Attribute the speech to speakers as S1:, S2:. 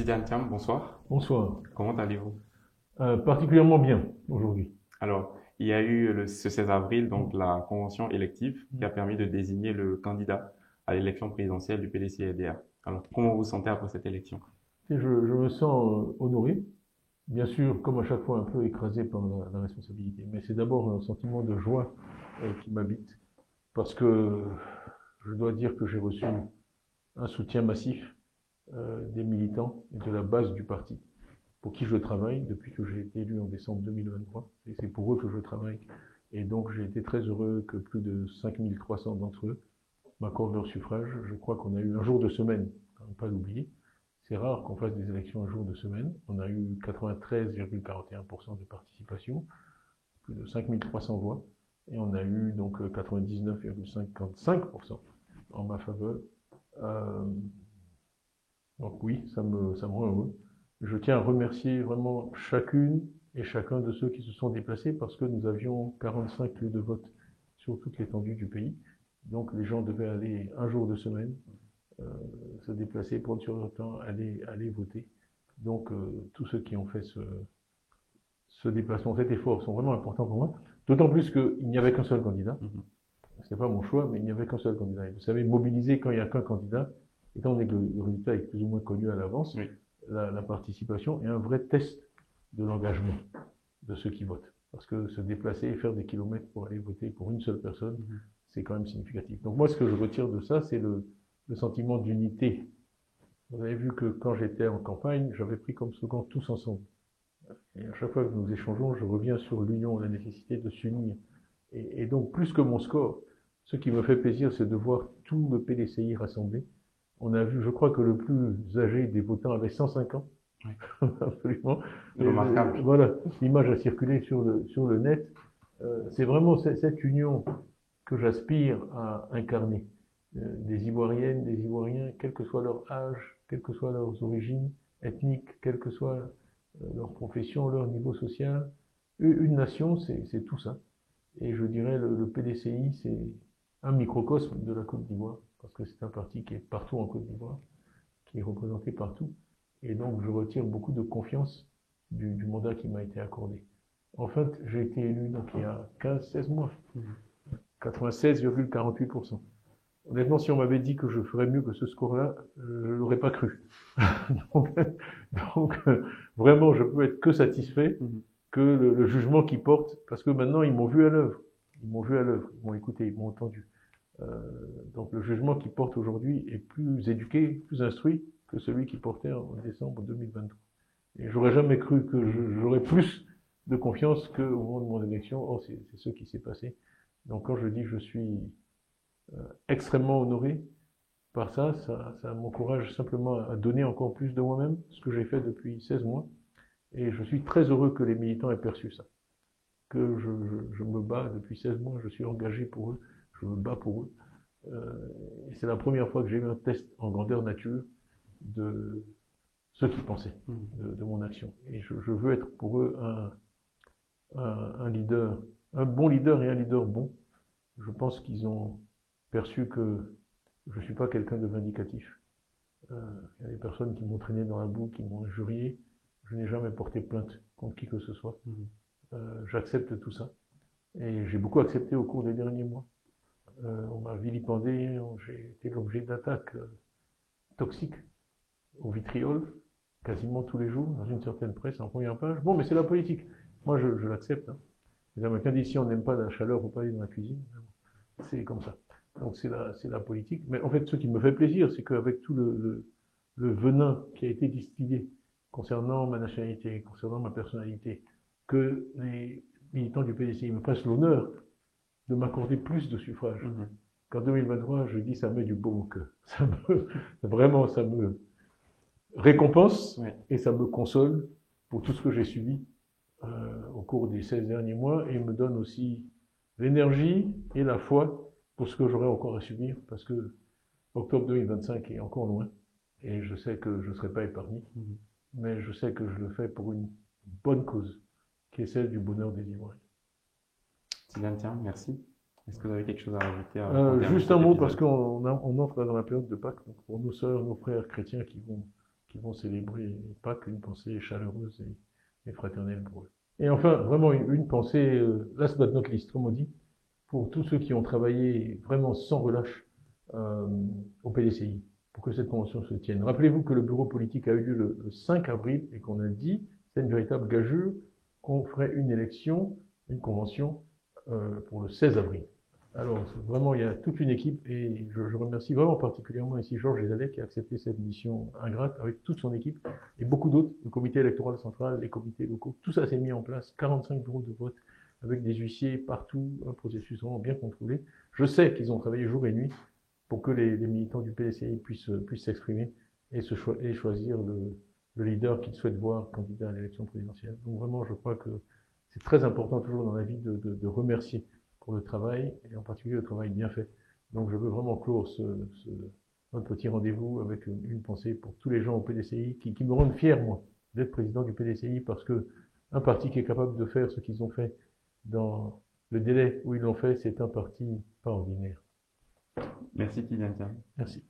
S1: Tidiane Thiam, bonsoir.
S2: Bonsoir.
S1: Comment allez-vous?
S2: Particulièrement bien aujourd'hui.
S1: Alors, il y a eu ce 16 avril donc la convention élective qui a permis de désigner le candidat à l'élection présidentielle du PDC-EDR. Alors, comment vous vous sentez après cette élection?
S2: Et je me sens honoré, bien sûr, comme à chaque fois un peu écrasé par la responsabilité. Mais c'est d'abord un sentiment de joie qui m'habite, parce que je dois dire que j'ai reçu un soutien massif des militants et de la base du parti, pour qui je travaille depuis que j'ai été élu en décembre 2023. Et c'est pour eux que je travaille. Et donc j'ai été très heureux que plus de 5300 d'entre eux m'accordent leur suffrage. Je crois qu'on a eu un jour de semaine, à ne pas l'oublier. C'est rare qu'on fasse des élections un jour de semaine. On a eu 93,41% de participation, plus de 5300 voix, et on a eu donc 99,55% en ma faveur. Euh, donc oui, ça me rend heureux. Je tiens à remercier vraiment chacune et chacun de ceux qui se sont déplacés parce que nous avions 45 lieux de vote sur toute l'étendue du pays. Donc les gens devaient aller un jour de semaine, euh, se déplacer, prendre sur leur temps, aller voter. Donc tous ceux qui ont fait ce déplacement, cet effort sont vraiment importants pour moi. D'autant plus qu'il n'y avait qu'un seul candidat. Ce n'est pas mon choix, mais il n'y avait qu'un seul candidat. Et vous savez, mobiliser quand il n'y a qu'un candidat, étant donné que le résultat est plus ou moins connu à l'avance,
S1: Oui.
S2: la participation est un vrai test de l'engagement de ceux qui votent. Parce que se déplacer et faire des kilomètres pour aller voter pour une seule personne, c'est quand même significatif. Donc moi, ce que je retire de ça, c'est le sentiment d'unité. Vous avez vu que quand j'étais en campagne, j'avais pris comme slogan tous ensemble. Et à chaque fois que nous échangeons, je reviens sur l'union, la nécessité de s'unir. Et donc, plus que mon score, ce qui me fait plaisir, c'est de voir tout le PDCI rassemblé. On a vu, je crois que le plus âgé des votants avait 105 ans.
S1: Oui.
S2: Absolument.
S1: Remarquable.
S2: Voilà, l'image a circulé sur le net. C'est vraiment cette union que j'aspire à incarner. Des Ivoiriennes, des Ivoiriens, quel que soit leur âge, quelles que soient leurs origines ethniques, quelle que soit leur profession, leur niveau social. Une nation, c'est tout ça. Et je dirais le PDCI, c'est un microcosme de la Côte d'Ivoire, parce que c'est un parti qui est partout en Côte d'Ivoire, qui est représenté partout. Et donc, je retire beaucoup de confiance du mandat qui m'a été accordé. En fait, j'ai été élu donc, il y a 15-16 mois, 96,48%. Honnêtement, si on m'avait dit que je ferais mieux que ce score-là, je ne l'aurais pas cru. donc, vraiment, je peux être que satisfait que le jugement qu'ils portent, parce que maintenant, ils m'ont vu à l'œuvre. Ils m'ont vu à l'œuvre, ils m'ont écouté, ils m'ont entendu. Donc le jugement qu'ils portent aujourd'hui est plus éduqué, plus instruit que celui qu'ils portaient en décembre 2023. Et j'aurais jamais cru que j'aurais plus de confiance qu'au moment de mon élection. Or, c'est ce qui s'est passé. Donc quand je dis que je suis extrêmement honoré par ça, ça m'encourage simplement à donner encore plus de moi-même, ce que j'ai fait depuis 16 mois. Et je suis très heureux que les militants aient perçu ça. Que je me bats depuis 16 mois, je suis engagé pour eux, je me bats pour eux. Et c'est la première fois que j'ai eu un test en grandeur nature de ce qu'ils pensaient de mon action. Et je veux être pour eux un leader, un bon leader et un leader bon. Je pense qu'ils ont perçu que je ne suis pas quelqu'un de vindicatif. Il y a des personnes qui m'ont traîné dans la boue, qui m'ont injurié. Je n'ai jamais porté plainte contre qui que ce soit. J'accepte tout ça. Et j'ai beaucoup accepté au cours des derniers mois. On m'a vilipendé, j'ai été l'objet d'attaques toxiques au vitriol, quasiment tous les jours, dans une certaine presse, en première page. Bon, mais c'est la politique. Moi, je l'accepte. Hein. Les Américains disent si on n'aime pas la chaleur, il ne faut pas aller dans la cuisine. C'est comme ça. Donc c'est la politique. Mais en fait, ce qui me fait plaisir, c'est qu'avec tout le venin qui a été distillé concernant ma nationalité, concernant ma personnalité, que les militants du PDCI me fassent l'honneur de m'accorder plus de suffrages. Qu'en 2023, je dis ça met du baume au cœur. Vraiment, ça me récompense et ça me console pour tout ce que j'ai subi au cours des 16 derniers mois et me donne aussi l'énergie et la foi pour ce que j'aurai encore à subir parce que octobre 2025 est encore loin et je sais que je ne serai pas épargné, mais je sais que je le fais pour une bonne cause qui est celle du bonheur des Ivoiriens.
S1: Tidiane Thiam, merci. Est-ce que vous avez quelque chose à rajouter
S2: juste un mot parce qu'on entre dans la période de Pâques. Donc pour nos sœurs, nos frères chrétiens qui qui vont célébrer Pâques, une pensée chaleureuse et fraternelle pour eux. Et enfin, vraiment une pensée, last but not least, comme on dit, pour tous ceux qui ont travaillé vraiment sans relâche au PDCI, pour que cette convention se tienne. Rappelez-vous que le bureau politique a eu lieu le 5 avril et qu'on a dit, c'est une véritable gageure, qu'on ferait une élection, une convention pour le 16 avril. Alors, vraiment, il y a toute une équipe et je remercie vraiment particulièrement ici Georges Ezalet qui a accepté cette mission ingrate avec toute son équipe et beaucoup d'autres, le comité électoral central, les comités locaux, tout ça s'est mis en place, 45 bureaux de vote avec des huissiers partout, un processus vraiment bien contrôlé. Je sais qu'ils ont travaillé jour et nuit pour que les militants du PDCI puissent s'exprimer et choisir le leader qu'ils souhaitent voir candidat à l'élection présidentielle. Donc vraiment, je crois que c'est très important toujours dans la vie de remercier pour le travail, et en particulier le travail bien fait. Donc je veux vraiment clore notre petit rendez-vous avec une pensée pour tous les gens au PDCI qui me rendent fier, moi, d'être président du PDCI, parce que un parti qui est capable de faire ce qu'ils ont fait dans le délai où ils l'ont fait, c'est un parti pas ordinaire.
S1: Merci Kylian.
S2: Merci.